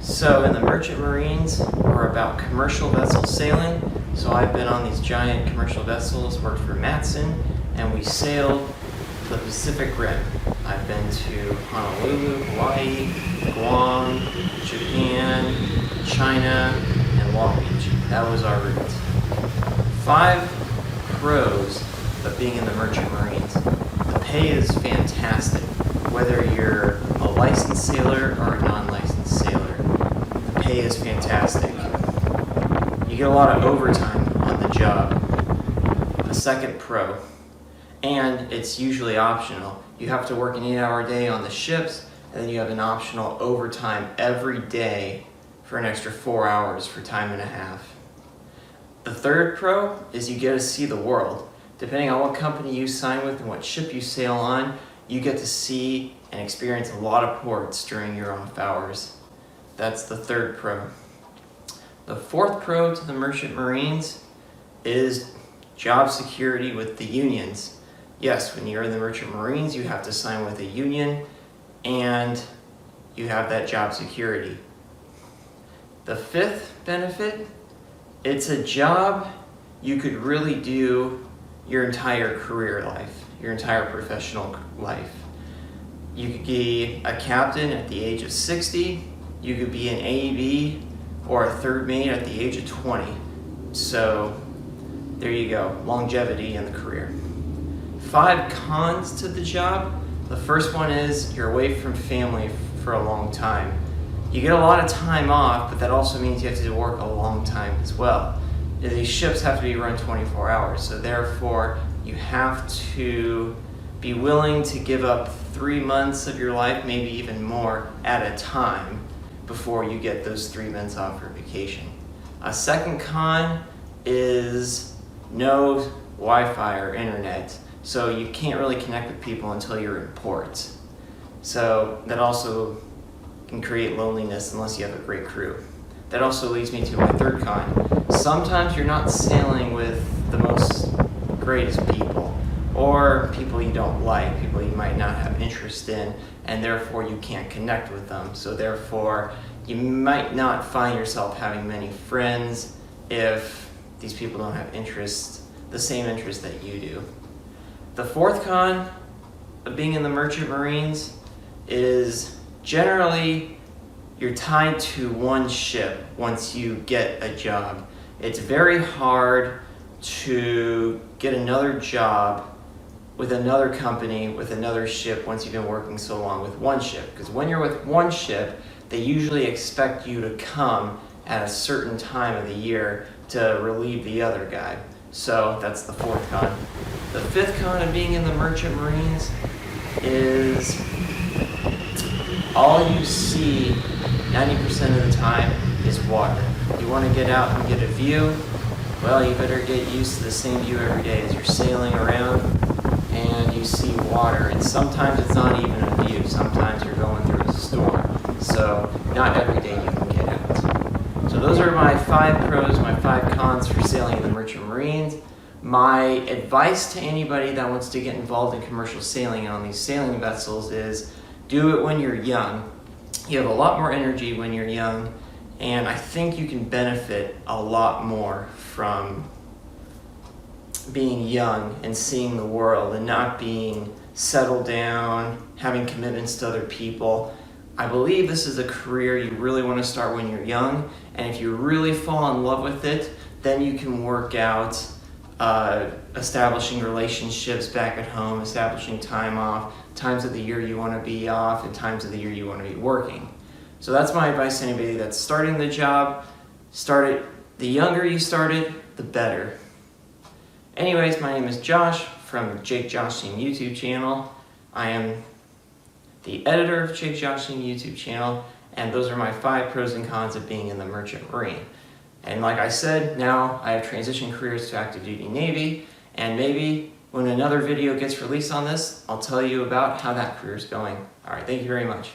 So in the Merchant Marines, we're about commercial vessel sailing. So I've been on these giant commercial vessels, worked for Matson, and we sailed the Pacific Rim. I've been to Honolulu, Hawaii, Guam, Japan, China, and Long Beach. That was our route. 5 pros of being in the Merchant Marines. The pay is fantastic, whether you're a licensed sailor or a non-licensed sailor. The pay is fantastic. You get a lot of overtime on the job. The second pro, and it's usually optional. You have to work an 8-hour day on the ships, and then you have an optional overtime every day for an extra 4 hours for time and a half. The third pro is you get to see the world. Depending on what company you sign with and what ship you sail on, you get to see and experience a lot of ports during your off hours. That's the third pro. The fourth pro to the Merchant Marines is job security with the unions. Yes, when you're in the Merchant Marines, you have to sign with a union and you have that job security. The fifth benefit, it's a job you could really do your entire career life, your entire professional life. You could be a captain at the age of 60, you could be an AEB or a third mate at the age of 20. So there you go, longevity in the career. 5 cons to the job. The first one is you're away from family for a long time. You get a lot of time off, but that also means you have to work a long time as well. These ships have to be run 24 hours, so therefore you have to be willing to give up 3 months of your life, maybe even more, at a time before you get those 3 months off for vacation. A second con is no Wi-Fi or internet, so you can't really connect with people until you're in port. So that also can create loneliness unless you have a great crew. That also leads me to my third con. Sometimes you're not sailing with the most greatest people, or people you don't like, people you might not have interest in, and therefore you can't connect with them. So therefore, you might not find yourself having many friends if these people don't have the same interest that you do. The fourth con of being in the Merchant Marines is generally you're tied to one ship once you get a job. It's very hard to get another job with another company, with another ship once you've been working so long with one ship. Because when you're with one ship, they usually expect you to come at a certain time of the year to relieve the other guy. So that's the fourth con. The fifth con of being in the Merchant Marines is all you see 90% of the time is water. You want to get out and get a view? Well, you better get used to the same view every day as you're sailing around and you see water. And sometimes it's not even a view. Sometimes you're going through a storm. So not every day you can get out. So those are my 5 pros, my 5 cons for sailing in the Merchant Marines. My advice to anybody that wants to get involved in commercial sailing on these sailing vessels is do it when you're young. You have a lot more energy when you're young, and I think you can benefit a lot more from being young and seeing the world and not being settled down, having commitments to other people. I believe this is a career you really want to start when you're young, and if you really fall in love with it, then you can work out establishing relationships back at home, establishing time off, times of the year you want to be off, and times of the year you want to be working. So that's my advice to anybody that's starting the job. Start it. The younger you start it, the better. Anyways, my name is Josh from Jake Josh Team YouTube channel. I am the editor of Jake Josh Team YouTube channel, and those are my 5 pros and cons of being in the Merchant Marine. And like I said, now I have transitioned careers to active duty Navy, and maybe when another video gets released on this, I'll tell you about how that career is going. All right, thank you very much.